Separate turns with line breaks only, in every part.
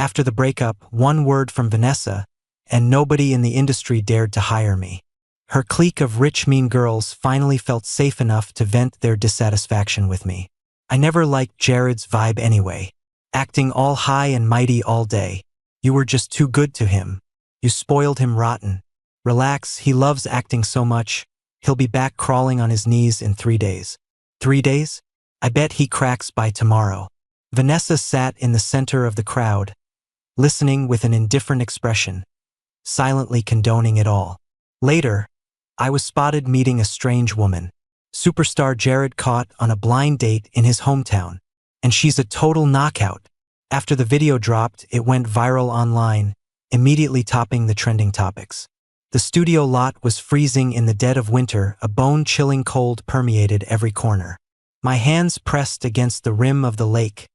After the breakup, one word from Vanessa, and nobody in the industry dared to hire me. Her clique of rich, mean girls finally felt safe enough to vent their dissatisfaction with me. I never liked Jared's vibe anyway. Acting all high and mighty all day. You were just too good to him. You spoiled him rotten. Relax, he loves acting so much. He'll be back crawling on his knees in 3 days. 3 days? I bet he cracks by tomorrow. Vanessa sat in the center of the crowd, listening with an indifferent expression, silently condoning it all. Later, I was spotted meeting a strange woman. Superstar Jared caught on a blind date in his hometown. And she's a total knockout. After the video dropped, it went viral online, immediately topping the trending topics. The studio lot was freezing in the dead of winter, a bone-chilling cold permeated every corner. My hands pressed against the rim of the lake,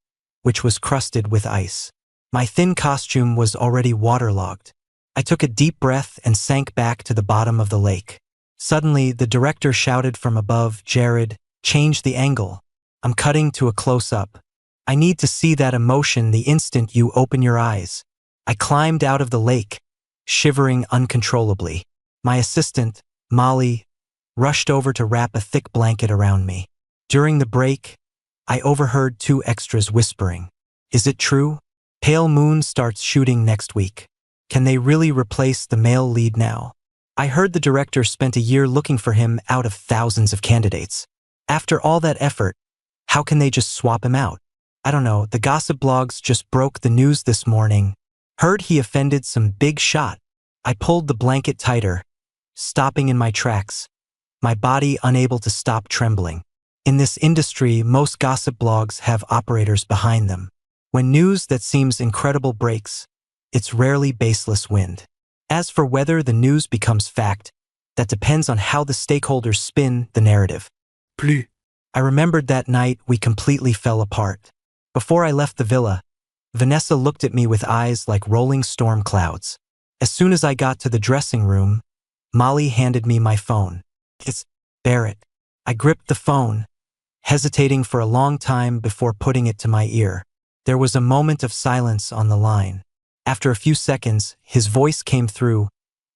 which was crusted with ice. My thin costume was already waterlogged. I took a deep breath and sank back to the bottom of the lake. Suddenly, the director shouted from above, "Jared, change the angle. I'm cutting to a close-up. I need to see that emotion the instant you open your eyes." I climbed out of the lake, shivering uncontrollably. My assistant, Molly, rushed over to wrap a thick blanket around me. During the break, I overheard 2 extras whispering, "Is it true? Pale Moon starts shooting next week. Can they really replace the male lead now?" I heard the director spent a year looking for him out of thousands of candidates. After all that effort, how can they just swap him out? I don't know, the gossip blogs just broke the news this morning. Heard he offended some big shot. I pulled the blanket tighter, stopping in my tracks, my body unable to stop trembling. In this industry, most gossip blogs have operators behind them. When news that seems incredible breaks, it's rarely baseless wind. As for whether the news becomes fact, that depends on how the stakeholders spin the narrative. Plus. I remembered that night we completely fell apart. Before I left the villa, Vanessa looked at me with eyes like rolling storm clouds. As soon as I got to the dressing room, Molly handed me my phone. "It's Barrett." I gripped the phone, hesitating for a long time before putting it to my ear. There was a moment of silence on the line. After a few seconds, his voice came through,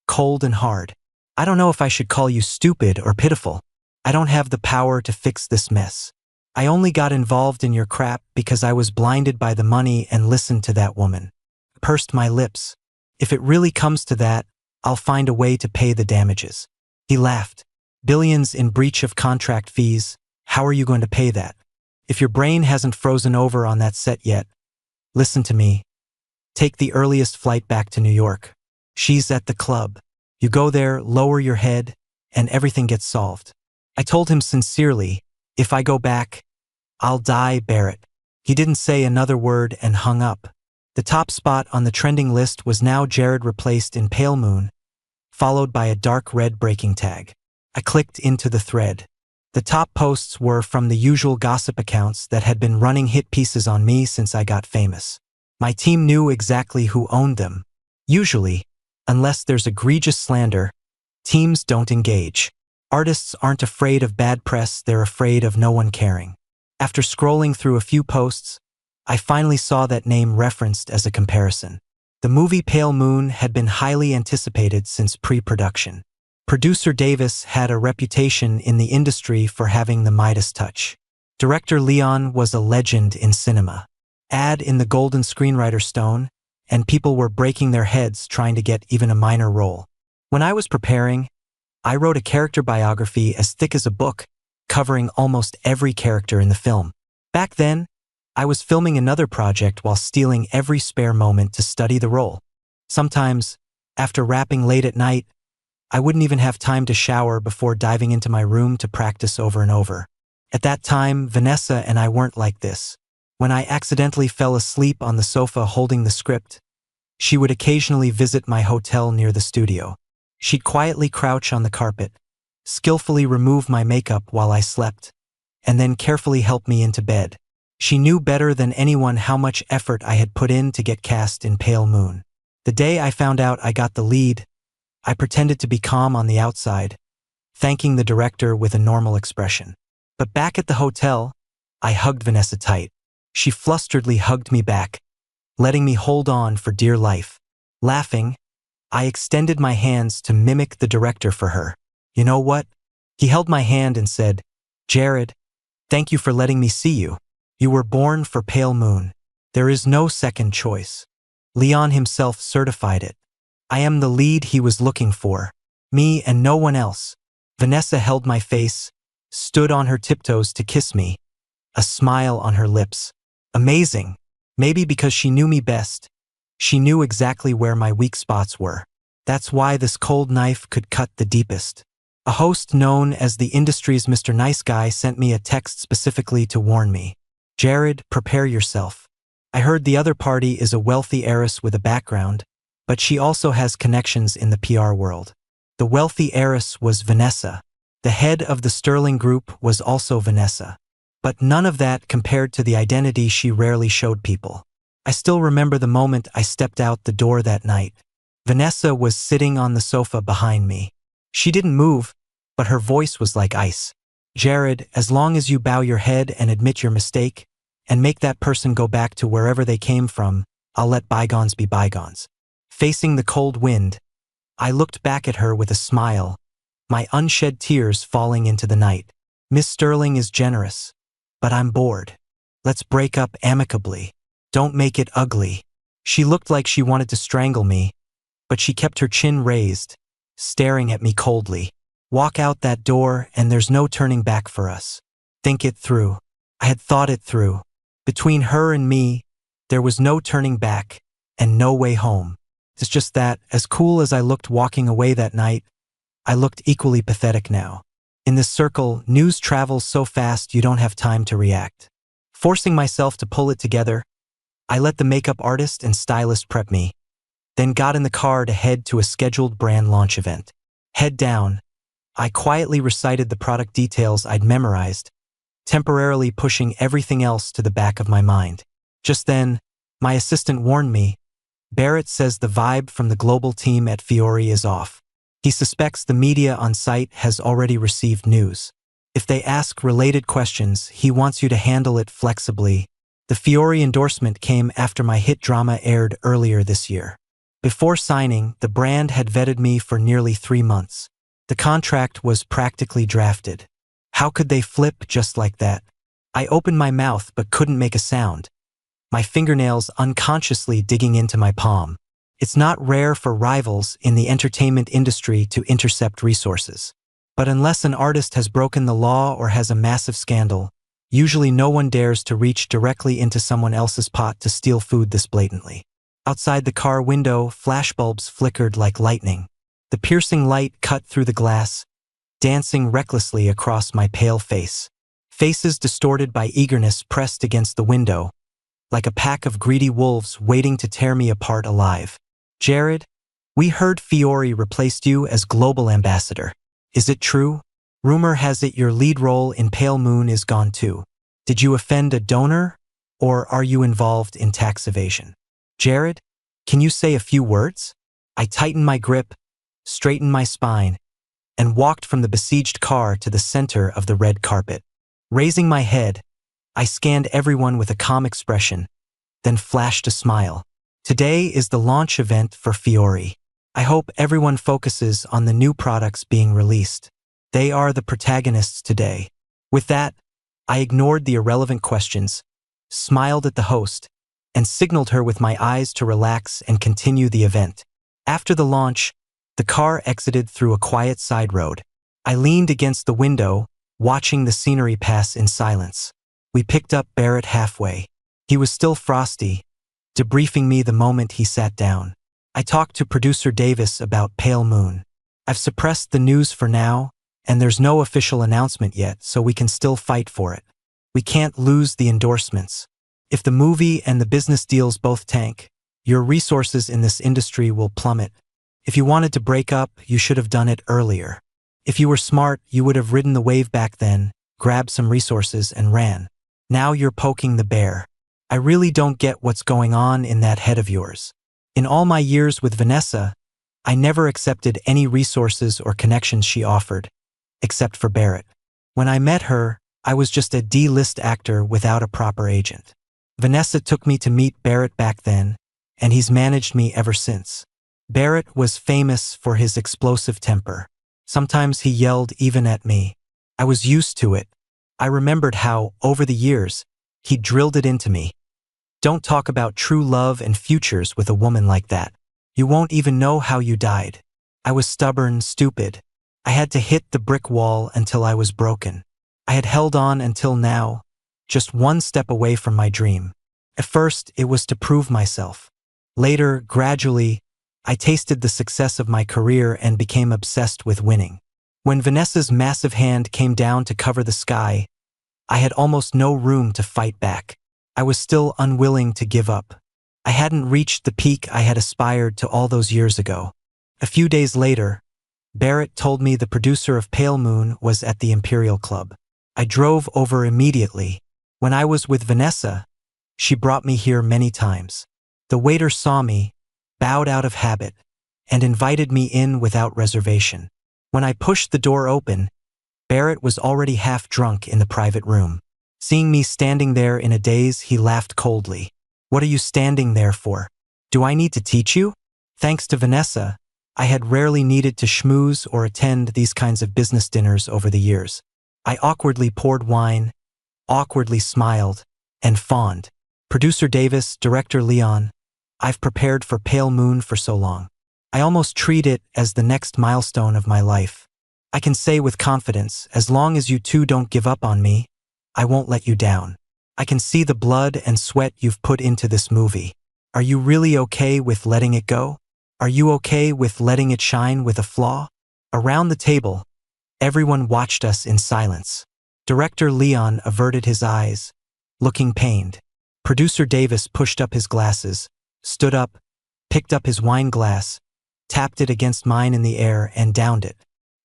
cold and hard. "I don't know if I should call you stupid or pitiful. I don't have the power to fix this mess. I only got involved in your crap because I was blinded by the money and listened to that woman." Pursed my lips. "If it really comes to that, I'll find a way to pay the damages." He laughed. "Billions in breach of contract fees. How are you going to pay that? If your brain hasn't frozen over on that set yet, listen to me. Take the earliest flight back to New York. She's at the club. You go there, lower your head, and everything gets solved." I told him sincerely, "If I go back, I'll die, Barrett." He didn't say another word and hung up. The top spot on the trending list was now Jared replaced in Pale Moon, followed by a dark red breaking tag. I clicked into the thread. The top posts were from the usual gossip accounts that had been running hit pieces on me since I got famous. My team knew exactly who owned them. Usually, unless there's egregious slander, teams don't engage. Artists aren't afraid of bad press, they're afraid of no one caring. After scrolling through a few posts, I finally saw that name referenced as a comparison. The movie Pale Moon had been highly anticipated since pre-production. Producer Davis had a reputation in the industry for having the Midas touch. Director Leon was a legend in cinema. Add in the Golden Screenwriter Stone, and people were breaking their heads trying to get even a minor role. When I was preparing, I wrote a character biography as thick as a book, covering almost every character in the film. Back then, I was filming another project while stealing every spare moment to study the role. Sometimes, after wrapping late at night, I wouldn't even have time to shower before diving into my room to practice over and over. At that time, Vanessa and I weren't like this. When I accidentally fell asleep on the sofa holding the script, she would occasionally visit my hotel near the studio. She'd quietly crouch on the carpet, skillfully remove my makeup while I slept, and then carefully help me into bed. She knew better than anyone how much effort I had put in to get cast in Pale Moon. The day I found out I got the lead, I pretended to be calm on the outside, thanking the director with a normal expression. But back at the hotel, I hugged Vanessa tight. She flusteredly hugged me back, letting me hold on for dear life. Laughing, I extended my hands to mimic the director for her. You know what? He held my hand and said, "Jared, thank you for letting me see you. You were born for Pale Moon. There is no second choice." Leon himself certified it. I am the lead he was looking for. Me and no one else. Vanessa held my face, stood on her tiptoes to kiss me, a smile on her lips. Amazing. Maybe because she knew me best. She knew exactly where my weak spots were. That's why this cold knife could cut the deepest. A host known as the industry's Mr. Nice Guy sent me a text specifically to warn me. "Jared, prepare yourself. I heard the other party is a wealthy heiress with a background, but she also has connections in the PR world." The wealthy heiress was Vanessa. The head of the Sterling Group was also Vanessa. But none of that compared to the identity she rarely showed people. I still remember the moment I stepped out the door that night. Vanessa was sitting on the sofa behind me. She didn't move, but her voice was like ice. "Jared, as long as you bow your head and admit your mistake, and make that person go back to wherever they came from, I'll let bygones be bygones." Facing the cold wind, I looked back at her with a smile, my unshed tears falling into the night. "Miss Sterling is generous, but I'm bored. Let's break up amicably. Don't make it ugly." She looked like she wanted to strangle me, but she kept her chin raised, staring at me coldly. "Walk out that door and there's no turning back for us. Think it through." I had thought it through. Between her and me, there was no turning back and no way home. It's just that, as cool as I looked walking away that night, I looked equally pathetic now. In this circle, news travels so fast you don't have time to react. Forcing myself to pull it together, I let the makeup artist and stylist prep me, then got in the car to head to a scheduled brand launch event. Head down, I quietly recited the product details I'd memorized, temporarily pushing everything else to the back of my mind. Just then, my assistant warned me, "Barrett says the vibe from the global team at Fiore is off. He suspects the media on site has already received news. If they ask related questions, he wants you to handle it flexibly." The Fiore endorsement came after my hit drama aired earlier this year. Before signing, the brand had vetted me for nearly 3 months. The contract was practically drafted. How could they flip just like that? I opened my mouth but couldn't make a sound, my fingernails unconsciously digging into my palm. It's not rare for rivals in the entertainment industry to intercept resources. But unless an artist has broken the law or has a massive scandal, usually no one dares to reach directly into someone else's pot to steal food this blatantly. Outside the car window, flashbulbs flickered like lightning. The piercing light cut through the glass, dancing recklessly across my pale face. Faces distorted by eagerness pressed against the window, like a pack of greedy wolves waiting to tear me apart alive. "Jared, we heard Fiore replaced you as global ambassador. Is it true? Rumor has it your lead role in Pale Moon is gone too. Did you offend a donor, or are you involved in tax evasion? Jared, can you say a few words?" I tightened my grip, straightened my spine, and walked from the besieged car to the center of the red carpet. Raising my head, I scanned everyone with a calm expression, then flashed a smile. Today is the launch event for Fiore. I hope everyone focuses on the new products being released. They are the protagonists today. With that, I ignored the irrelevant questions, smiled at the host, and signaled her with my eyes to relax and continue the event. After the launch, the car exited through a quiet side road. I leaned against the window, watching the scenery pass in silence. We picked up Barrett halfway. He was still frosty, debriefing me the moment he sat down. I talked to producer Davis about Pale Moon. "I've suppressed the news for now, and there's no official announcement yet, so we can still fight for it. We can't lose the endorsements. If the movie and the business deals both tank, your resources in this industry will plummet. If you wanted to break up, you should have done it earlier. If you were smart, you would have ridden the wave back then, grabbed some resources and ran. Now you're poking the bear. I really don't get what's going on in that head of yours. In all my years with Vanessa, I never accepted any resources or connections she offered, except for Barrett. When I met her, I was just a D-list actor without a proper agent. Vanessa took me to meet Barrett back then, and he's managed me ever since. Barrett was famous for his explosive temper. Sometimes he yelled even at me. I was used to it. I remembered how, over the years, he drilled it into me. Don't talk about true love and futures with a woman like that. You won't even know how you died. I was stubborn, stupid. I had to hit the brick wall until I was broken. I had held on until now, just one step away from my dream. At first, it was to prove myself. Later, gradually, I tasted the success of my career and became obsessed with winning. When Vanessa's massive hand came down to cover the sky, I had almost no room to fight back. I was still unwilling to give up. I hadn't reached the peak I had aspired to all those years ago. A few days later, Barrett told me the producer of Pale Moon was at the Imperial Club. I drove over immediately. When I was with Vanessa, she brought me here many times. The waiter saw me, bowed out of habit, and invited me in without reservation. When I pushed the door open, Barrett was already half drunk in the private room. Seeing me standing there in a daze, he laughed coldly. What are you standing there for? Do I need to teach you? Thanks to Vanessa, I had rarely needed to schmooze or attend these kinds of business dinners over the years. I awkwardly poured wine, awkwardly smiled, and fawned. Producer Davis, director Leon, I've prepared for Pale Moon for so long. I almost treat it as the next milestone of my life. I can say with confidence, as long as you two don't give up on me, I won't let you down. I can see the blood and sweat you've put into this movie. Are you really okay with letting it go? Are you okay with letting it shine with a flaw? Around the table, everyone watched us in silence. Director Leon averted his eyes, looking pained. Producer Davis pushed up his glasses, stood up, picked up his wine glass, tapped it against mine in the air, and downed it.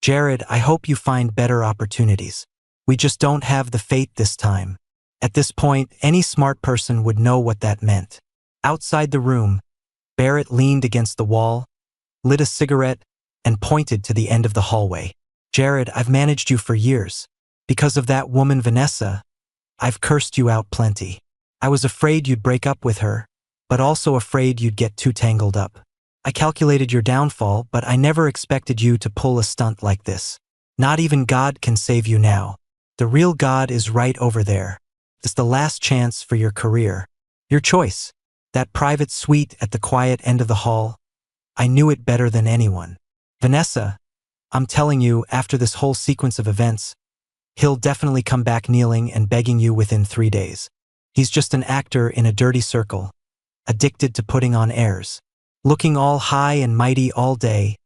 Jared, I hope you find better opportunities. We just don't have the fate this time. At this point, any smart person would know what that meant. Outside the room, Barrett leaned against the wall, lit a cigarette, and pointed to the end of the hallway. Jared, I've managed you for years. Because of that woman Vanessa, I've cursed you out plenty. I was afraid you'd break up with her, but also afraid you'd get too tangled up. I calculated your downfall, but I never expected you to pull a stunt like this. Not even God can save you now. The real God is right over there. It's the last chance for your career. Your choice. That private suite at the quiet end of the hall. I knew it better than anyone. Vanessa, I'm telling you, after this whole sequence of events, he'll definitely come back kneeling and begging you within 3 days. He's just an actor in a dirty circle, addicted to putting on airs. Looking all high and mighty all day.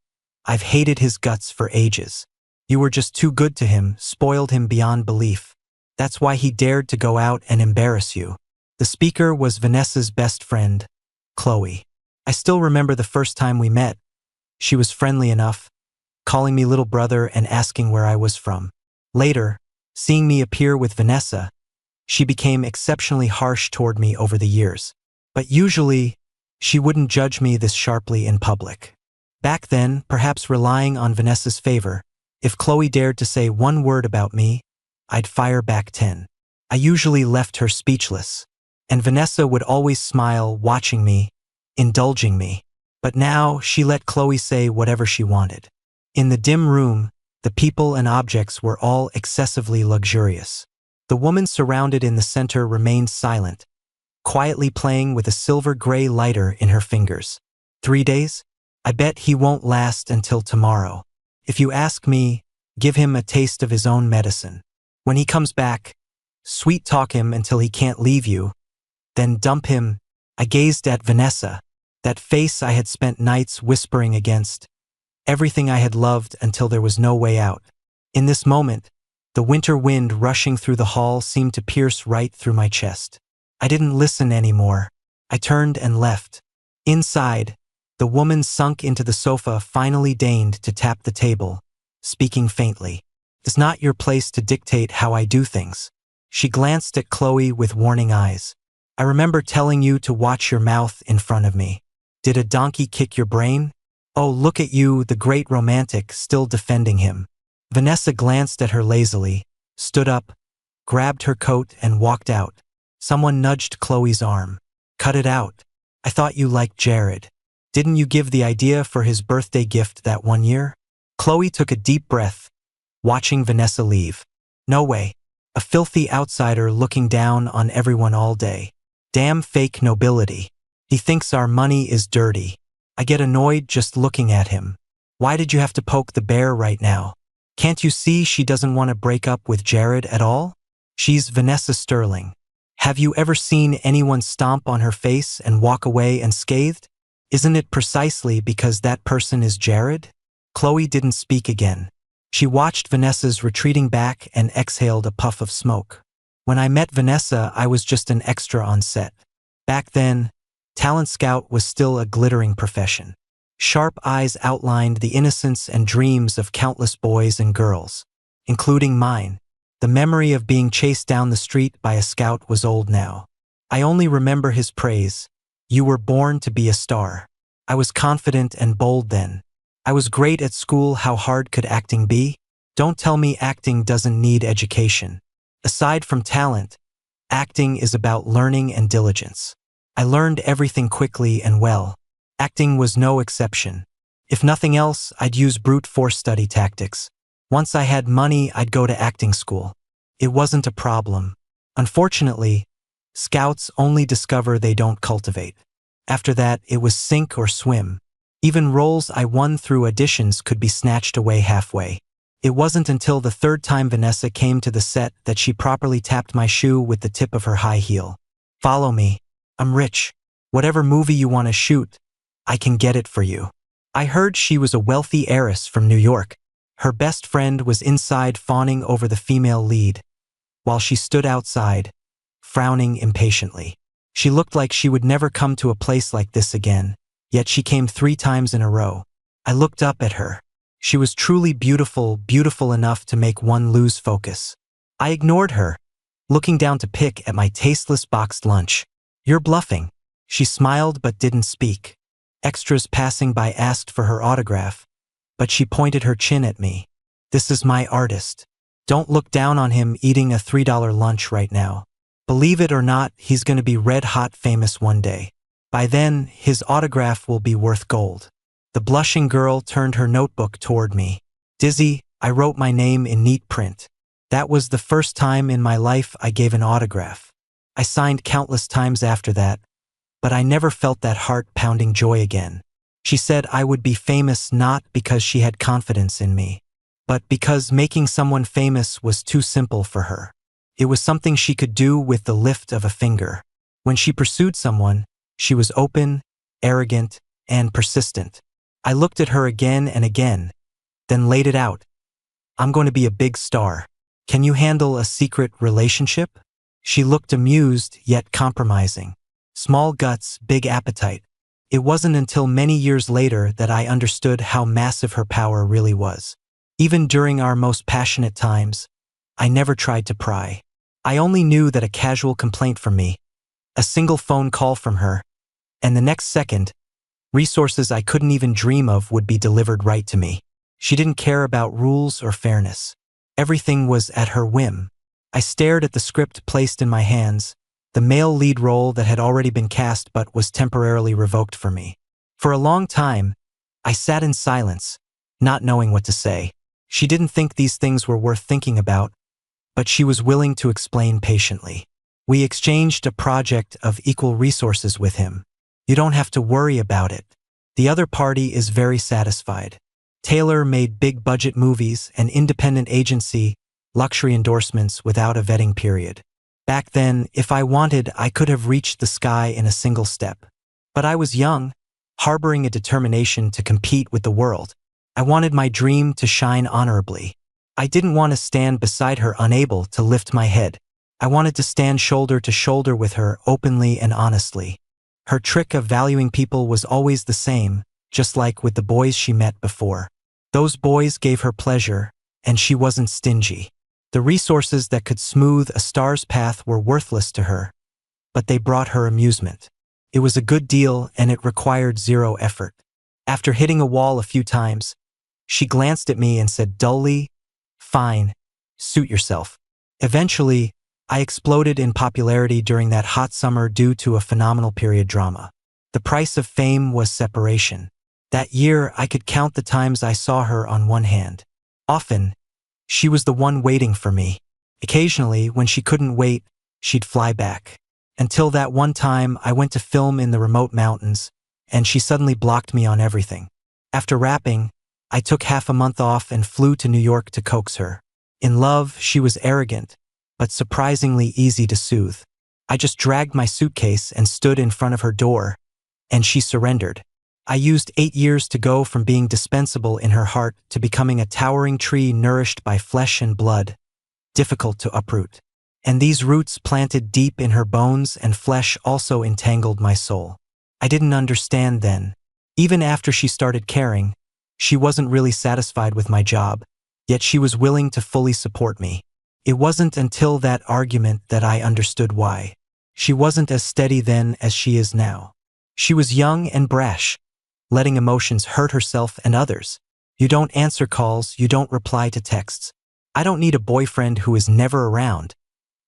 I've hated his guts for ages. You were just too good to him, spoiled him beyond belief. That's why he dared to go out and embarrass you. The speaker was Vanessa's best friend, Chloe. I still remember the first time we met. She was friendly enough, calling me little brother and asking where I was from. Later, seeing me appear with Vanessa, she became exceptionally harsh toward me over the years. But usually, she wouldn't judge me this sharply in public. Back then, perhaps relying on Vanessa's favor, if Chloe dared to say one word about me, I'd fire back 10. I usually left her speechless, and Vanessa would always smile watching me, indulging me. But now she let Chloe say whatever she wanted. In the dim room, the people and objects were all excessively luxurious. The woman surrounded in the center remained silent, quietly playing with a silver-gray lighter in her fingers. 3 days? I bet he won't last until tomorrow. If you ask me, give him a taste of his own medicine. When he comes back, sweet-talk him until he can't leave you, then dump him. I gazed at Vanessa, that face I had spent nights whispering against, everything I had loved until there was no way out. In this moment, the winter wind rushing through the hall seemed to pierce right through my chest. I didn't listen anymore. I turned and left. Inside, the woman sunk into the sofa finally deigned to tap the table, speaking faintly. It's not your place to dictate how I do things. She glanced at Chloe with warning eyes. I remember telling you to watch your mouth in front of me. Did a donkey kick your brain? Oh, look at you, the great romantic, still defending him. Vanessa glanced at her lazily, stood up, grabbed her coat and walked out. Someone nudged Chloe's arm. Cut it out. I thought you liked Jared. Didn't you give the idea for his birthday gift that one year? Chloe took a deep breath, watching Vanessa leave. No way. A filthy outsider looking down on everyone all day. Damn fake nobility. He thinks our money is dirty. I get annoyed just looking at him. Why did you have to poke the bear right now? Can't you see she doesn't want to break up with Jared at all? She's Vanessa Sterling. Have you ever seen anyone stomp on her face and walk away unscathed? Isn't it precisely because that person is Jared? Chloe didn't speak again. She watched Vanessa's retreating back and exhaled a puff of smoke. When I met Vanessa, I was just an extra on set. Back then, talent scout was still a glittering profession. Sharp eyes outlined the innocence and dreams of countless boys and girls, including mine. The memory of being chased down the street by a scout was old now. I only remember his praise. You were born to be a star. I was confident and bold then. I was great at school. How hard could acting be? Don't tell me acting doesn't need education. Aside from talent, acting is about learning and diligence. I learned everything quickly and well. Acting was no exception. If nothing else, I'd use brute force study tactics. Once I had money, I'd go to acting school. It wasn't a problem. Unfortunately, scouts only discover they don't cultivate. After that, it was sink or swim. Even roles I won through auditions could be snatched away halfway. It wasn't until the third time Vanessa came to the set that she properly tapped my shoe with the tip of her high heel. Follow me. I'm rich. Whatever movie you want to shoot, I can get it for you. I heard she was a wealthy heiress from New York. Her best friend was inside fawning over the female lead, while she stood outside, frowning impatiently. She looked like she would never come to a place like this again, yet she came 3 times in a row. I looked up at her. She was truly beautiful, beautiful enough to make one lose focus. I ignored her, looking down to pick at my tasteless boxed lunch. You're bluffing. She smiled but didn't speak. Extras passing by asked for her autograph, but she pointed her chin at me. This is my artist. Don't look down on him eating a $3 lunch right now. Believe it or not, he's going to be red-hot famous one day. By then, his autograph will be worth gold. The blushing girl turned her notebook toward me. Dizzy, I wrote my name in neat print. That was the first time in my life I gave an autograph. I signed countless times after that, but I never felt that heart-pounding joy again. She said I would be famous not because she had confidence in me, but because making someone famous was too simple for her. It was something she could do with the lift of a finger. When she pursued someone, she was open, arrogant, and persistent. I looked at her again and again, then laid it out. I'm going to be a big star. Can you handle a secret relationship? She looked amused, yet compromising. Small guts, big appetite. It wasn't until many years later that I understood how massive her power really was. Even during our most passionate times, I never tried to pry. I only knew that a casual complaint from me, a single phone call from her, and the next second, resources I couldn't even dream of would be delivered right to me. She didn't care about rules or fairness. Everything was at her whim. I stared at the script placed in my hands, the male lead role that had already been cast but was temporarily revoked for me. For a long time, I sat in silence, not knowing what to say. She didn't think these things were worth thinking about, but she was willing to explain patiently. We exchanged a project of equal resources with him. You don't have to worry about it. The other party is very satisfied. Taylor made big budget movies, an independent agency, luxury endorsements without a vetting period. Back then, if I wanted, I could have reached the sky in a single step. But I was young, harboring a determination to compete with the world. I wanted my dream to shine honorably. I didn't want to stand beside her unable to lift my head. I wanted to stand shoulder to shoulder with her openly and honestly. Her trick of valuing people was always the same, just like with the boys she met before. Those boys gave her pleasure, and she wasn't stingy. The resources that could smooth a star's path were worthless to her, but they brought her amusement. It was a good deal, and it required 0 effort. After hitting a wall a few times, she glanced at me and said dully, "Fine, suit yourself." Eventually, I exploded in popularity during that hot summer due to a phenomenal period drama. The price of fame was separation. That year, I could count the times I saw her on one hand. Often, she was the one waiting for me. Occasionally, when she couldn't wait, she'd fly back. Until that one time, I went to film in the remote mountains, and she suddenly blocked me on everything. After wrapping, I took half a month off and flew to New York to coax her. In love, she was arrogant, but surprisingly easy to soothe. I just dragged my suitcase and stood in front of her door, and she surrendered. I used 8 years to go from being dispensable in her heart to becoming a towering tree nourished by flesh and blood, difficult to uproot. And these roots planted deep in her bones and flesh also entangled my soul. I didn't understand then. Even after she started caring, she wasn't really satisfied with my job, yet she was willing to fully support me. It wasn't until that argument that I understood why. She wasn't as steady then as she is now. She was young and brash, letting emotions hurt herself and others. You don't answer calls, you don't reply to texts. I don't need a boyfriend who is never around,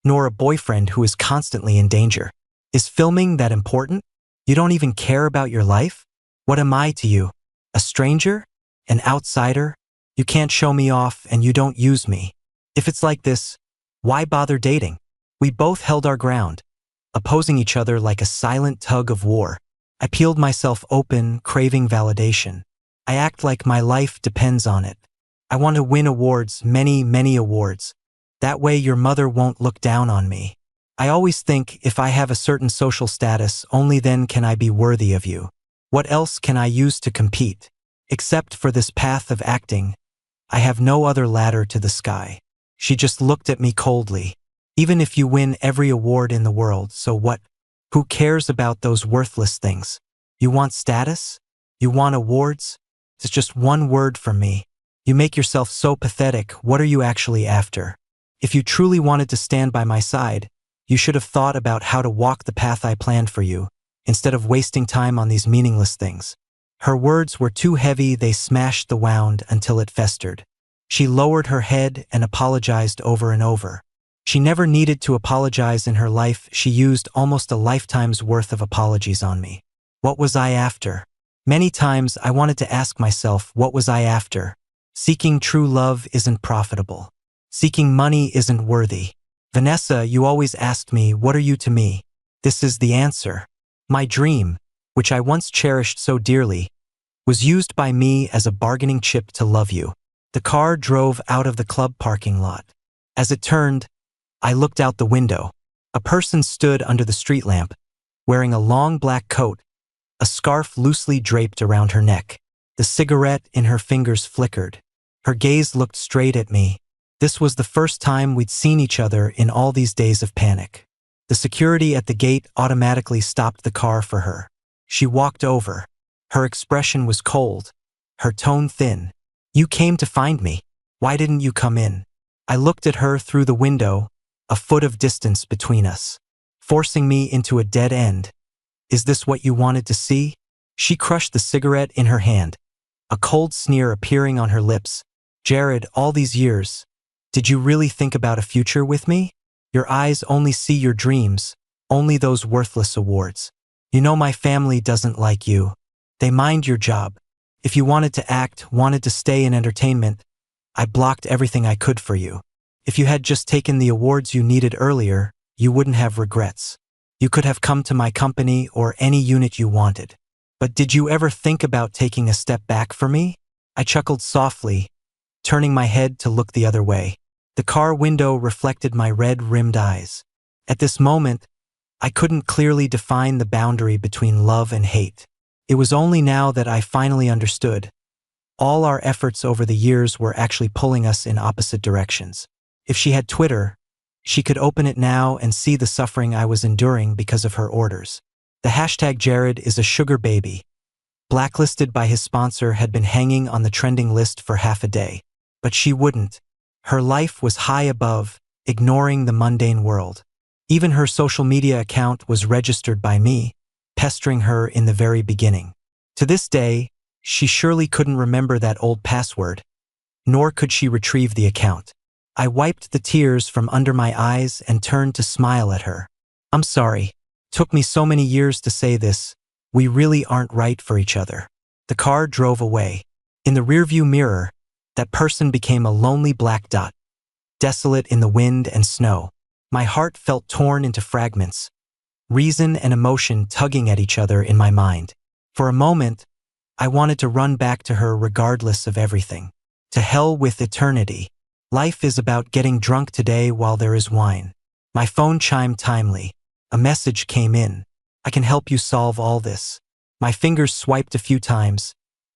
nor a boyfriend who is constantly in danger. Is filming that important? You don't even care about your life? What am I to you? A stranger? An outsider? You can't show me off and you don't use me. If it's like this, why bother dating? We both held our ground, opposing each other like a silent tug of war. I peeled myself open, craving validation. I act like my life depends on it. I want to win awards, many, many awards. That way your mother won't look down on me. I always think if I have a certain social status, only then can I be worthy of you. What else can I use to compete? Except for this path of acting, I have no other ladder to the sky. She just looked at me coldly. Even if you win every award in the world, so what? Who cares about those worthless things? You want status? You want awards? It's just one word from me. You make yourself so pathetic. What are you actually after? If you truly wanted to stand by my side, you should have thought about how to walk the path I planned for you, instead of wasting time on these meaningless things. Her words were too heavy, they smashed the wound until it festered. She lowered her head and apologized over and over. She never needed to apologize in her life. She used almost a lifetime's worth of apologies on me. What was I after? Many times I wanted to ask myself, what was I after? Seeking true love isn't profitable. Seeking money isn't worthy. Vanessa, you always asked me, what are you to me? This is the answer. My dream, which I once cherished so dearly, was used by me as a bargaining chip to love you. The car drove out of the club parking lot. As it turned, I looked out the window. A person stood under the street lamp, wearing a long black coat, a scarf loosely draped around her neck. The cigarette in her fingers flickered. Her gaze looked straight at me. This was the first time we'd seen each other in all these days of panic. The security at the gate automatically stopped the car for her. She walked over. Her expression was cold, her tone thin. You came to find me. Why didn't you come in? I looked at her through the window, a foot of distance between us, forcing me into a dead end. Is this what you wanted to see? She crushed the cigarette in her hand, a cold sneer appearing on her lips. Jared, all these years, did you really think about a future with me? Your eyes only see your dreams, only those worthless awards. You know my family doesn't like you. They mind your job. If you wanted to act, wanted to stay in entertainment, I blocked everything I could for you. If you had just taken the awards you needed earlier, you wouldn't have regrets. You could have come to my company or any unit you wanted. But did you ever think about taking a step back for me? I chuckled softly, turning my head to look the other way. The car window reflected my red-rimmed eyes. At this moment, I couldn't clearly define the boundary between love and hate. It was only now that I finally understood. All our efforts over the years were actually pulling us in opposite directions. If she had Twitter, she could open it now and see the suffering I was enduring because of her orders. The hashtag Jared is a sugar baby, blacklisted by his sponsor, had been hanging on the trending list for half a day. But she wouldn't. Her life was high above, ignoring the mundane world. Even her social media account was registered by me, pestering her in the very beginning. To this day, she surely couldn't remember that old password, nor could she retrieve the account. I wiped the tears from under my eyes and turned to smile at her. I'm sorry. Took me so many years to say this. We really aren't right for each other. The car drove away. In the rearview mirror, that person became a lonely black dot, desolate in the wind and snow. My heart felt torn into fragments, reason and emotion tugging at each other in my mind. For a moment, I wanted to run back to her regardless of everything. To hell with eternity. Life is about getting drunk today while there is wine. My phone chimed timely. A message came in. I can help you solve all this. My fingers swiped a few times,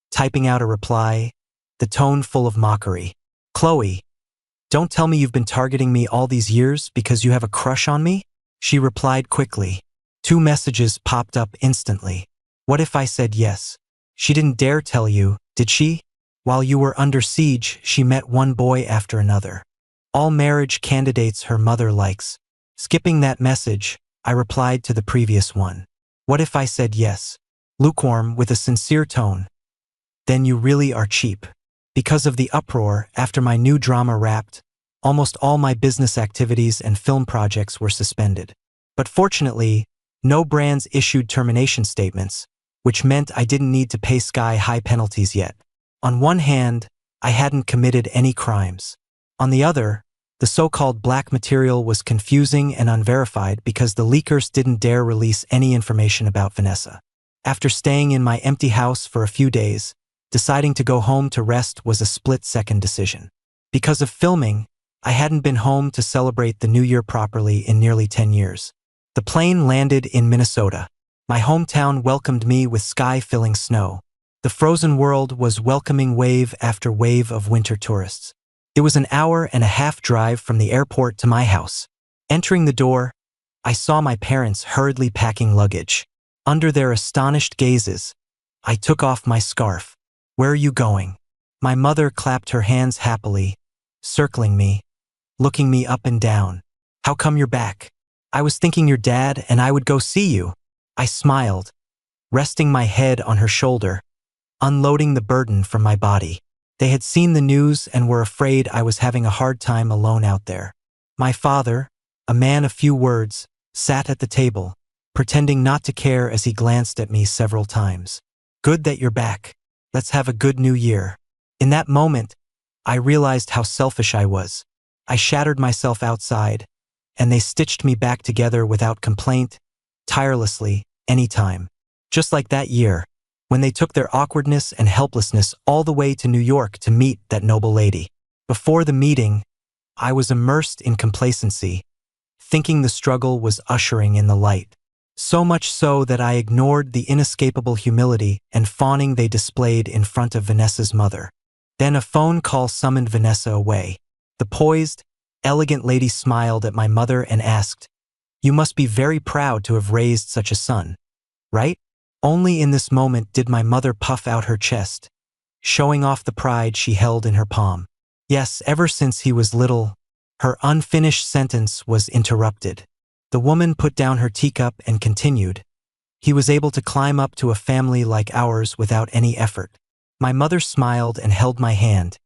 typing out a reply, the tone full of mockery. Chloe, don't tell me you've been targeting me all these years because you have a crush on me? She replied quickly. 2 messages popped up instantly. What if I said yes? She didn't dare tell you, did she? While you were under siege, she met one boy after another. All marriage candidates her mother likes. Skipping that message, I replied to the previous one. What if I said yes? Lukewarm with a sincere tone. Then you really are cheap. Because of the uproar after my new drama wrapped, almost all my business activities and film projects were suspended. But fortunately, no brands issued termination statements, which meant I didn't need to pay sky-high penalties yet. On one hand, I hadn't committed any crimes. On the other, the so-called black material was confusing and unverified because the leakers didn't dare release any information about Vanessa. After staying in my empty house for a few days, deciding to go home to rest was a split-second decision. Because of filming, I hadn't been home to celebrate the new year properly in nearly 10 years. The plane landed in Minnesota. My hometown welcomed me with sky-filling snow. The frozen world was welcoming wave after wave of winter tourists. It was an 1.5-hour drive from the airport to my house. Entering the door, I saw my parents hurriedly packing luggage. Under their astonished gazes, I took off my scarf. Where are you going? My mother clapped her hands happily, circling me, looking me up and down. How come you're back? I was thinking your dad and I would go see you. I smiled, resting my head on her shoulder, unloading the burden from my body. They had seen the news and were afraid I was having a hard time alone out there. My father, a man of few words, sat at the table, pretending not to care as he glanced at me several times. Good that you're back. Let's have a good new year. In that moment, I realized how selfish I was. I shattered myself outside, and they stitched me back together without complaint, tirelessly, anytime. Just like that year, when they took their awkwardness and helplessness all the way to New York to meet that noble lady. Before the meeting, I was immersed in complacency, thinking the struggle was ushering in the light. So much so that I ignored the inescapable humility and fawning they displayed in front of Vanessa's mother. Then a phone call summoned Vanessa away. The poised, elegant lady smiled at my mother and asked, "You must be very proud to have raised such a son, right?" Only in this moment did my mother puff out her chest, showing off the pride she held in her palm. Yes, ever since he was little. Her unfinished sentence was interrupted. The woman put down her teacup and continued. He was able to climb up to a family like ours without any effort. My mother smiled and held my hand,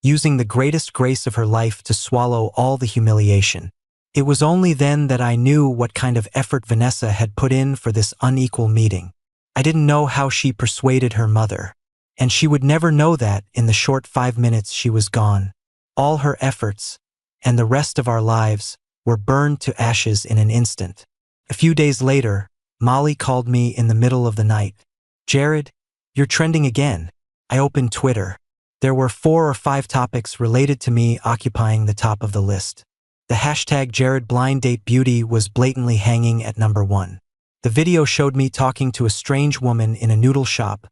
using the greatest grace of her life to swallow all the humiliation. It was only then that I knew what kind of effort Vanessa had put in for this unequal meeting. I didn't know how she persuaded her mother, and she would never know that in the short 5 minutes she was gone. All her efforts, and the rest of our lives, were burned to ashes in an instant. A few days later, Molly called me in the middle of the night. "Jared, you're trending again." I opened Twitter. There were 4 or 5 topics related to me occupying the top of the list. The hashtag #JaredBlindDateBeauty was blatantly hanging at number 1. The video showed me talking to a strange woman in a noodle shop,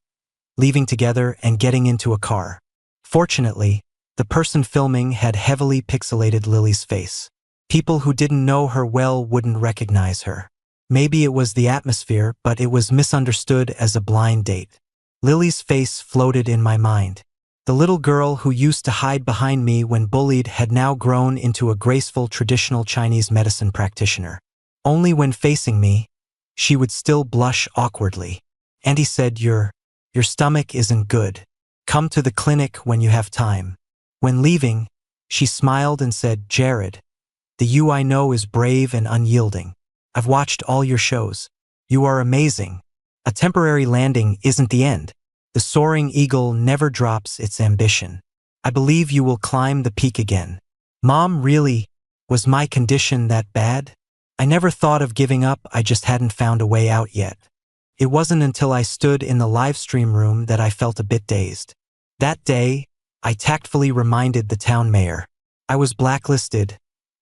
leaving together and getting into a car. Fortunately, the person filming had heavily pixelated Lily's face. People who didn't know her well wouldn't recognize her. Maybe it was the atmosphere, but it was misunderstood as a blind date. Lily's face floated in my mind. The little girl who used to hide behind me when bullied had now grown into a graceful traditional Chinese medicine practitioner. Only when facing me, she would still blush awkwardly. Auntie said, your stomach isn't good. Come to the clinic when you have time." When leaving, She smiled and said, Jared, the you I know is brave and unyielding. I've watched all your shows. You are amazing. A temporary landing isn't the end. The soaring eagle never drops its ambition. I believe you will climb the peak again. Mom, really? Was my condition that bad? I never thought of giving up, I just hadn't found a way out yet. It wasn't until I stood in the live stream room that I felt a bit dazed. That day, I tactfully reminded the town mayor. I was blacklisted,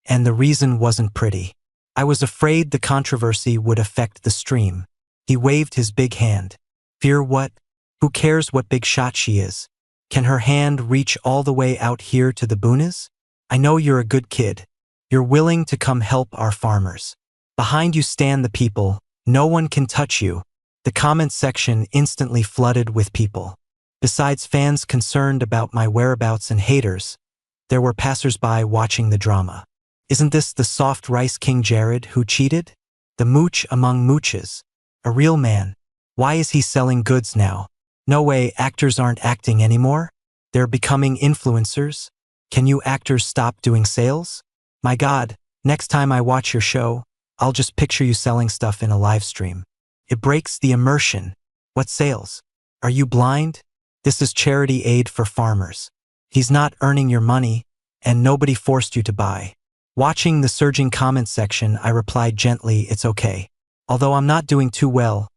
and the reason wasn't pretty. I was afraid the controversy would affect the stream. He waved his big hand. Fear what? Who cares what big shot she is? Can her hand reach all the way out here to the boonies? I know you're a good kid. You're willing to come help our farmers. Behind you stand the people. No one can touch you. The comment section instantly flooded with people. Besides fans concerned about my whereabouts and haters, there were passers-by watching the drama. Isn't this the soft rice king Jared who cheated? The mooch among mooches. A real man. Why is he selling goods now? No way, actors aren't acting anymore? They're becoming influencers? Can you actors stop doing sales? My God, next time I watch your show, I'll just picture you selling stuff in a live stream. It breaks the immersion. What sales? Are you blind? This is charity aid for farmers. He's not earning your money, and nobody forced you to buy. Watching the surging comment section, I replied gently, it's okay. Although I'm not doing too well,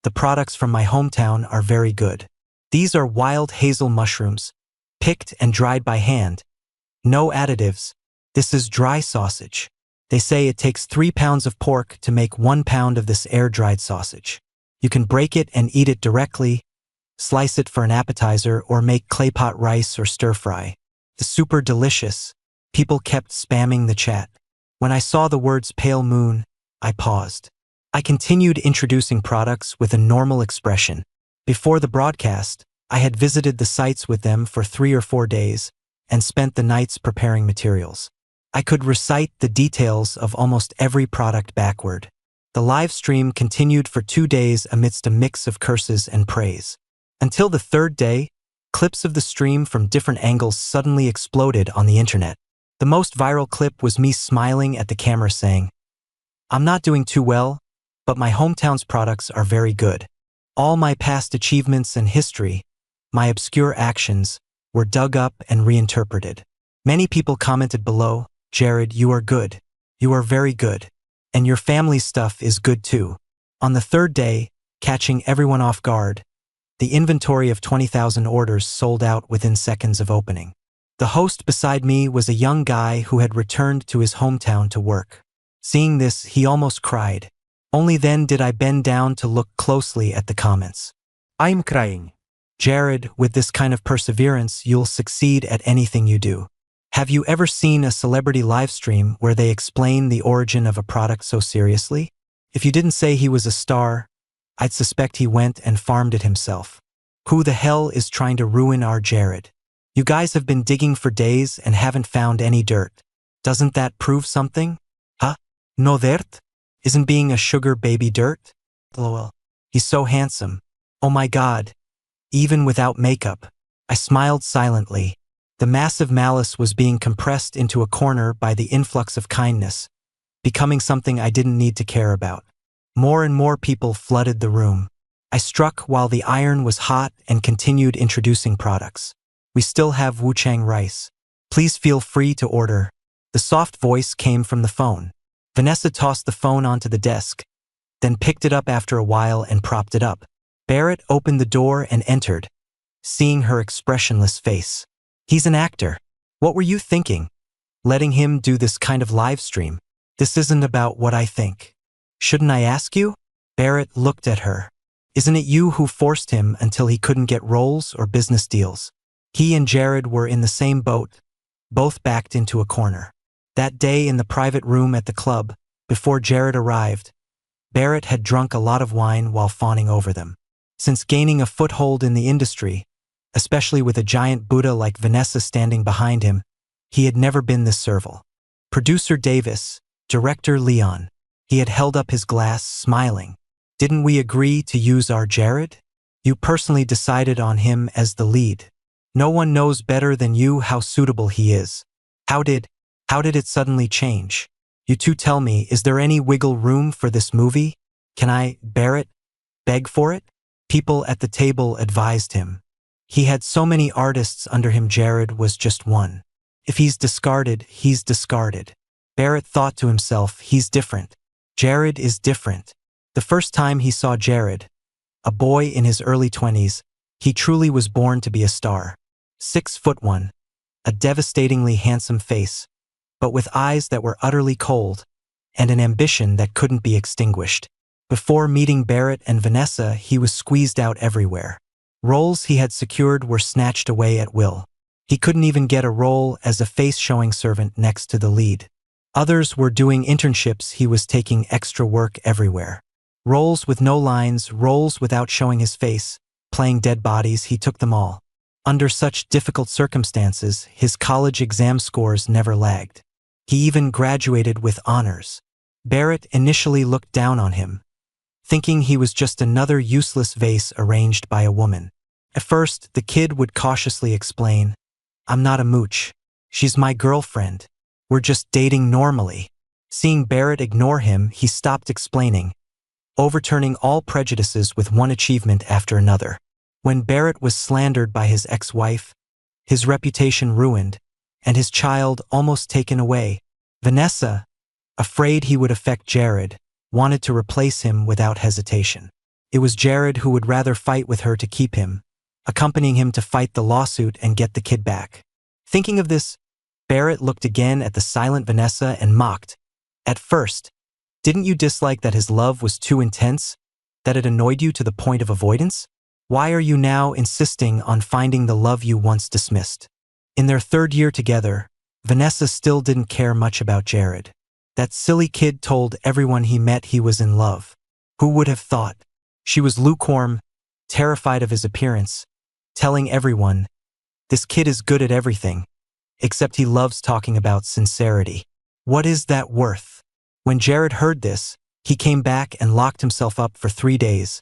the products from my hometown are very good. These are wild hazel mushrooms, picked and dried by hand. No additives. This is dry sausage. They say it takes 3 pounds of pork to make 1 pound of this air-dried sausage. You can break it and eat it directly, slice it for an appetizer, or make clay pot rice or stir-fry. It's super delicious. People kept spamming the chat. When I saw the words pale moon, I paused. I continued introducing products with a normal expression. Before the broadcast, I had visited the sites with them for 3 or 4 days and spent the nights preparing materials. I could recite the details of almost every product backward. The live stream continued for 2 days amidst a mix of curses and praise. Until the 3rd day, clips of the stream from different angles suddenly exploded on the internet. The most viral clip was me smiling at the camera saying, I'm not doing too well, but my hometown's products are very good. All my past achievements and history, my obscure actions, were dug up and reinterpreted. Many people commented below, Jared, you are good. You are very good. And your family's stuff is good too. On the 3rd day, catching everyone off guard, the inventory of 20,000 orders sold out within seconds of opening. The host beside me was a young guy who had returned to his hometown to work. Seeing this, he almost cried. Only then did I bend down to look closely at the comments. I'm crying. Jared, with this kind of perseverance, you'll succeed at anything you do. Have you ever seen a celebrity live stream where they explain the origin of a product so seriously? If you didn't say he was a star, I'd suspect he went and farmed it himself. Who the hell is trying to ruin our Jared? You guys have been digging for days and haven't found any dirt. Doesn't that prove something? Huh? No dirt? Isn't being a sugar baby dirt? LOL. He's so handsome. Oh my God. Even without makeup. I smiled silently. The massive malice was being compressed into a corner by the influx of kindness, becoming something I didn't need to care about. More and more people flooded the room. I struck while the iron was hot and continued introducing products. We still have wuchang rice. Please feel free to order. The soft voice came from the phone. Vanessa tossed the phone onto the desk, then picked it up after a while and propped it up. Barrett opened the door and entered, seeing her expressionless face. He's an actor. What were you thinking? Letting him do this kind of live stream? This isn't about what I think. Shouldn't I ask you? Barrett looked at her. Isn't it you who forced him until he couldn't get roles or business deals? He and Jared were in the same boat, both backed into a corner. That day in the private room at the club, before Jared arrived, Barrett had drunk a lot of wine while fawning over them. Since gaining a foothold in the industry, especially with a giant Buddha like Vanessa standing behind him, he had never been this servile. Producer Davis, director Leon. He had held up his glass, smiling. Didn't we agree to use our Jared? You personally decided on him as the lead. No one knows better than you how suitable he is. How did it suddenly change? You two tell me, is there any wiggle room for this movie? Can I bear it? Beg for it? People at the table advised him. He had so many artists under him, Jared was just one. If he's discarded, he's discarded. Barrett thought to himself, he's different. Jared is different. The first time he saw Jared, a boy in his early 20s, he truly was born to be a star. 6'1", a devastatingly handsome face, but with eyes that were utterly cold, and an ambition that couldn't be extinguished. Before meeting Barrett and Vanessa, he was squeezed out everywhere. Roles he had secured were snatched away at will. He couldn't even get a role as a face-showing servant next to the lead. Others were doing internships, he was taking extra work everywhere. Roles with no lines, roles without showing his face, playing dead bodies, he took them all. Under such difficult circumstances, his college exam scores never lagged. He even graduated with honors. Barrett initially looked down on him, thinking he was just another useless vase arranged by a woman. At first, the kid would cautiously explain, "I'm not a mooch. She's my girlfriend. We're just dating normally." Seeing Barrett ignore him, he stopped explaining, overturning all prejudices with one achievement after another. When Barrett was slandered by his ex-wife, his reputation ruined, and his child almost taken away, Vanessa, afraid he would affect Jared, wanted to replace him without hesitation. It was Jared who would rather fight with her to keep him, accompanying him to fight the lawsuit and get the kid back. Thinking of this, Barrett looked again at the silent Vanessa and mocked. At first, didn't you dislike that his love was too intense, that it annoyed you to the point of avoidance? Why are you now insisting on finding the love you once dismissed? In their third year together, Vanessa still didn't care much about Jared. That silly kid told everyone he met he was in love. Who would have thought? She was lukewarm, terrified of his appearance, telling everyone, "This kid is good at everything, except he loves talking about sincerity. What is that worth?" When Jared heard this, he came back and locked himself up for 3 days,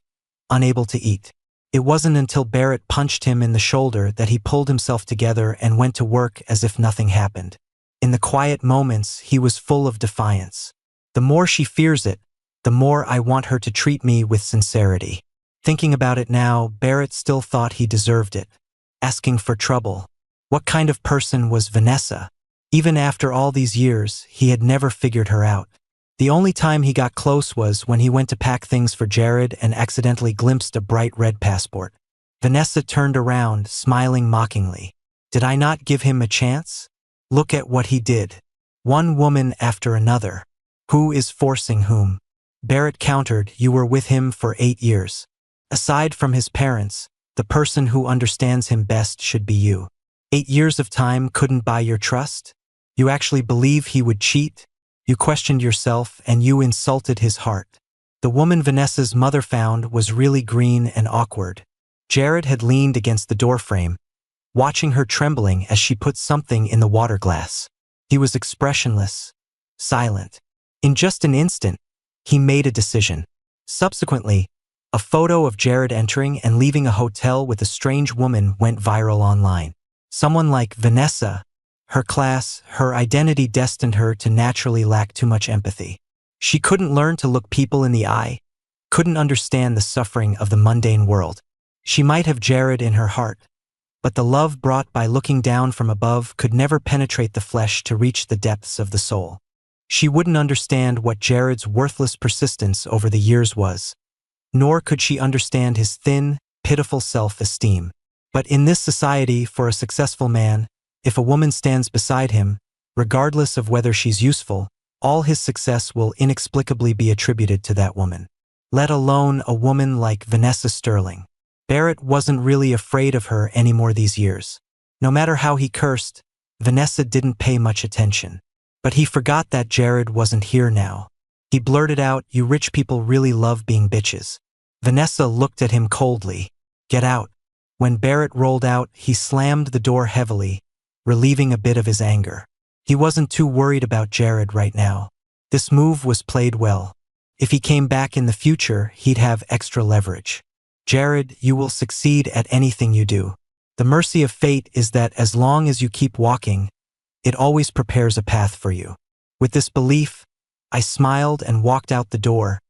unable to eat. It wasn't until Barrett punched him in the shoulder that he pulled himself together and went to work as if nothing happened. In the quiet moments, he was full of defiance. "The more she fears it, the more I want her to treat me with sincerity." Thinking about it now, Barrett still thought he deserved it. Asking for trouble. What kind of person was Vanessa? Even after all these years, he had never figured her out. The only time he got close was when he went to pack things for Jared and accidentally glimpsed a bright red passport. Vanessa turned around, smiling mockingly. Did I not give him a chance? Look at what he did. One woman after another. Who is forcing whom? Barrett countered, "You were with him for 8 years. Aside from his parents, the person who understands him best should be you. 8 years of time couldn't buy your trust? You actually believe he would cheat? You questioned yourself and you insulted his heart." The woman Vanessa's mother found was really green and awkward. Jared had leaned against the doorframe, watching her trembling as she put something in the water glass. He was expressionless, silent. In just an instant, he made a decision. Subsequently, a photo of Jared entering and leaving a hotel with a strange woman went viral online. Someone like Vanessa, her class, her identity destined her to naturally lack too much empathy. She couldn't learn to look people in the eye, couldn't understand the suffering of the mundane world. She might have Jared in her heart, but the love brought by looking down from above could never penetrate the flesh to reach the depths of the soul. She wouldn't understand what Jared's worthless persistence over the years was, nor could she understand his thin, pitiful self-esteem. But in this society, for a successful man, if a woman stands beside him, regardless of whether she's useful, all his success will inexplicably be attributed to that woman. Let alone a woman like Vanessa Sterling. Barrett wasn't really afraid of her anymore these years. No matter how he cursed, Vanessa didn't pay much attention. But he forgot that Jared wasn't here now. He blurted out, "You rich people really love being bitches." Vanessa looked at him coldly. "Get out." When Barrett rolled out, he slammed the door heavily, relieving a bit of his anger. He wasn't too worried about Jared right now. This move was played well. If he came back in the future, he'd have extra leverage. "Jared, you will succeed at anything you do. The mercy of fate is that as long as you keep walking, It always prepares a path for you. With this belief, I smiled and walked out the door,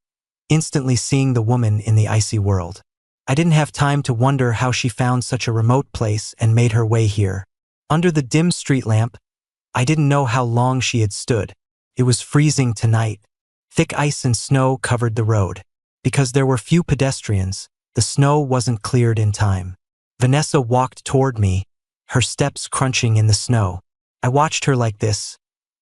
instantly seeing the woman in the icy world. I didn't have time to wonder how she found such a remote place and made her way here. Under the dim street lamp, I didn't know how long she had stood. It was freezing tonight. Thick ice and snow covered the road. Because there were few pedestrians, the snow wasn't cleared in time. Vanessa walked toward me, her steps crunching in the snow. I watched her like this,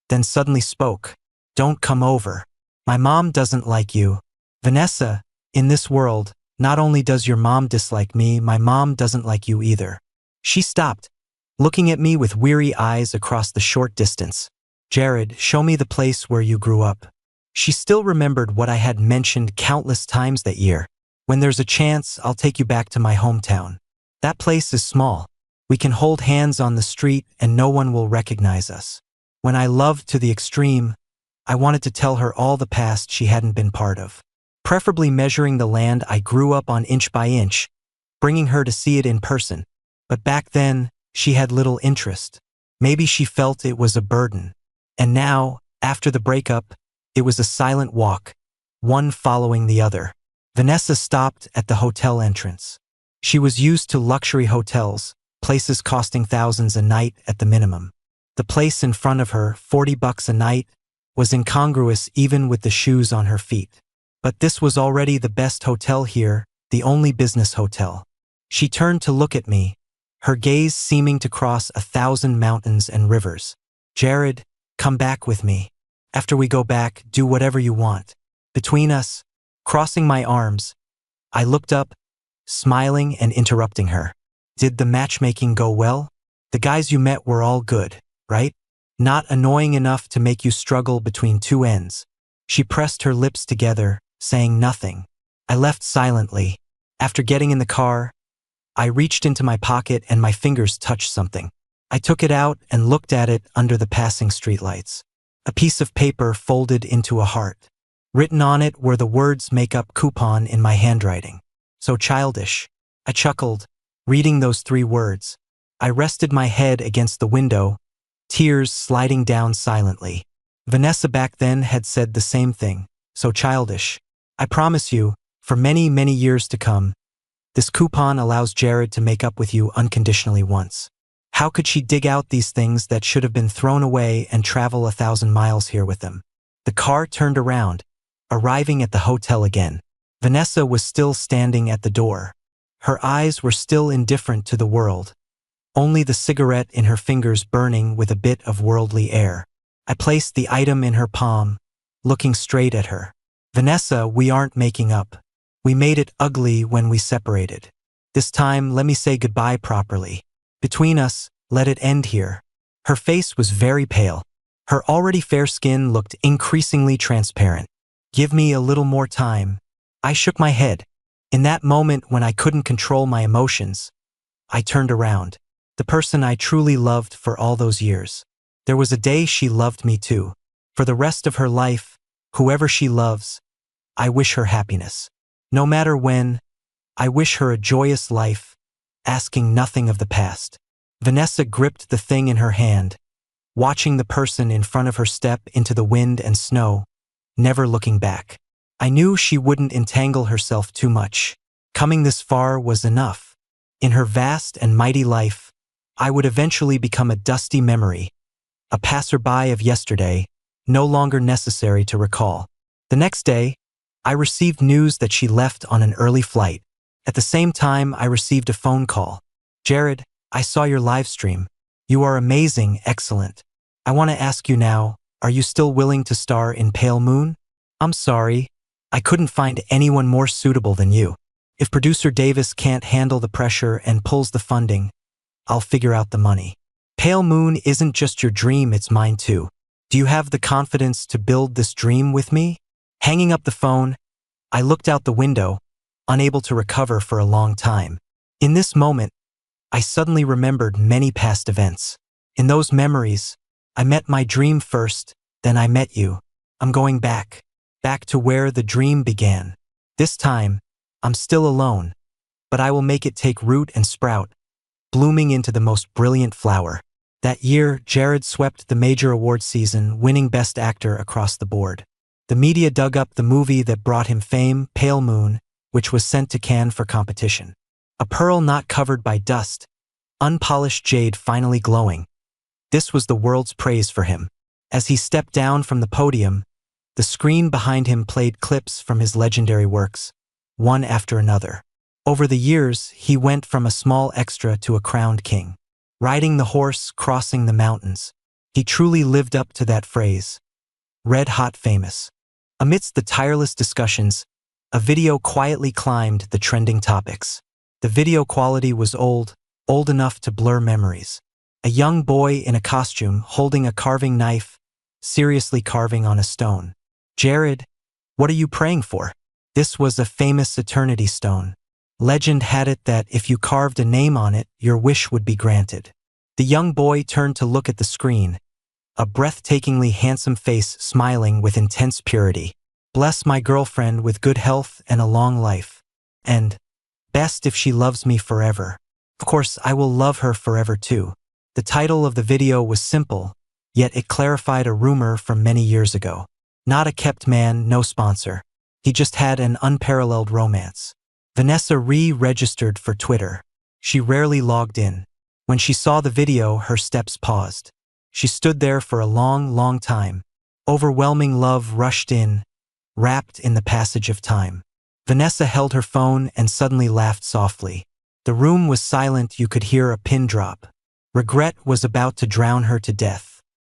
then suddenly spoke. "Don't come over. My mom doesn't like you." "Vanessa, in this world, not only does your mom dislike me, my mom doesn't like you either." She stopped, looking at me with weary eyes across the short distance. "Jared, show me the place where you grew up." She still remembered what I had mentioned countless times that year. "When there's a chance, I'll take you back to my hometown. That place is small. We can hold hands on the street and no one will recognize us." When I loved to the extreme, I wanted to tell her all the past she hadn't been part of. Preferably measuring the land I grew up on inch by inch, bringing her to see it in person. But back then, she had little interest. Maybe she felt it was a burden. And now, after the breakup, it was a silent walk, one following the other. Vanessa stopped at the hotel entrance. She was used to luxury hotels, places costing thousands a night at the minimum. The place in front of her, $40 a night, was incongruous even with the shoes on her feet. But this was already the best hotel here, the only business hotel. She turned to look at me, her gaze seeming to cross 1,000 mountains and rivers. "Jared, come back with me. After we go back, do whatever you want." Between us, crossing my arms, I looked up, smiling and interrupting her. "Did the matchmaking go well? The guys you met were all good, right? Not annoying enough to make you struggle between two ends?" She pressed her lips together, saying nothing. I left silently. After getting in the car, I reached into my pocket and my fingers touched something. I took it out and looked at it under the passing streetlights. A piece of paper folded into a heart. Written on it were the words "make-up coupon" in my handwriting. So childish. I chuckled, reading those 3 words. I rested my head against the window, tears sliding down silently. Vanessa back then had said the same thing. So childish. I promise you, for many, many years to come, this coupon allows Jared to make up with you unconditionally once. How could she dig out these things that should have been thrown away and travel 1,000 miles here with them? The car turned around, arriving at the hotel again. Vanessa was still standing at the door. Her eyes were still indifferent to the world, only the cigarette in her fingers burning with a bit of worldly air. I placed the item in her palm, looking straight at her. "Vanessa, we aren't making up. We made it ugly when we separated. This time, let me say goodbye properly. Between us, let it end here." Her face was very pale. Her already fair skin looked increasingly transparent. "Give me a little more time." I shook my head. In that moment when I couldn't control my emotions, I turned around. The person I truly loved for all those years. There was a day she loved me too. For the rest of her life, whoever she loves, I wish her happiness. No matter when, I wish her a joyous life, asking nothing of the past. Vanessa gripped the thing in her hand, watching the person in front of her step into the wind and snow, never looking back. I knew she wouldn't entangle herself too much. Coming this far was enough. In her vast and mighty life, I would eventually become a dusty memory, a passerby of yesterday, no longer necessary to recall. The next day, I received news that she left on an early flight. At the same time, I received a phone call. "Jared, I saw your live stream. You are amazing, excellent. I want to ask you now, are you still willing to star in Pale Moon?" "I'm sorry. I couldn't find anyone more suitable than you. If producer Davis can't handle the pressure and pulls the funding, I'll figure out the money." "Pale Moon isn't just your dream, it's mine too. Do you have the confidence to build this dream with me?" Hanging up the phone, I looked out the window, unable to recover for a long time. In this moment, I suddenly remembered many past events. In those memories, I met my dream first, then I met you. I'm going back to where the dream began. This time, I'm still alone, but I will make it take root and sprout, blooming into the most brilliant flower. That year, Jared swept the major award season, winning Best Actor across the board. The media dug up the movie that brought him fame, Pale Moon, which was sent to Cannes for competition. A pearl not covered by dust, unpolished jade finally glowing. This was the world's praise for him. As he stepped down from the podium, the screen behind him played clips from his legendary works, one after another. Over the years, he went from a small extra to a crowned king. Riding the horse, crossing the mountains. He truly lived up to that phrase. Red hot famous. Amidst the tireless discussions, a video quietly climbed the trending topics. The video quality was old enough to blur memories. A young boy in a costume holding a carving knife, seriously carving on a stone. Jared, what are you praying for? This was a famous eternity stone. Legend had it that if you carved a name on it, your wish would be granted. The young boy turned to look at the screen, a breathtakingly handsome face smiling with intense purity. Bless my girlfriend with good health and a long life. And, best if she loves me forever. Of course, I will love her forever too. The title of the video was simple, yet it clarified a rumor from many years ago. Not a kept man, no sponsor. He just had an unparalleled romance. Vanessa re-registered for Twitter. She rarely logged in. When she saw the video, her steps paused. She stood there for a long time. Overwhelming love rushed in, wrapped in the passage of time. Vanessa held her phone and suddenly laughed softly. The room was silent, you could hear a pin drop. Regret was about to drown her to death.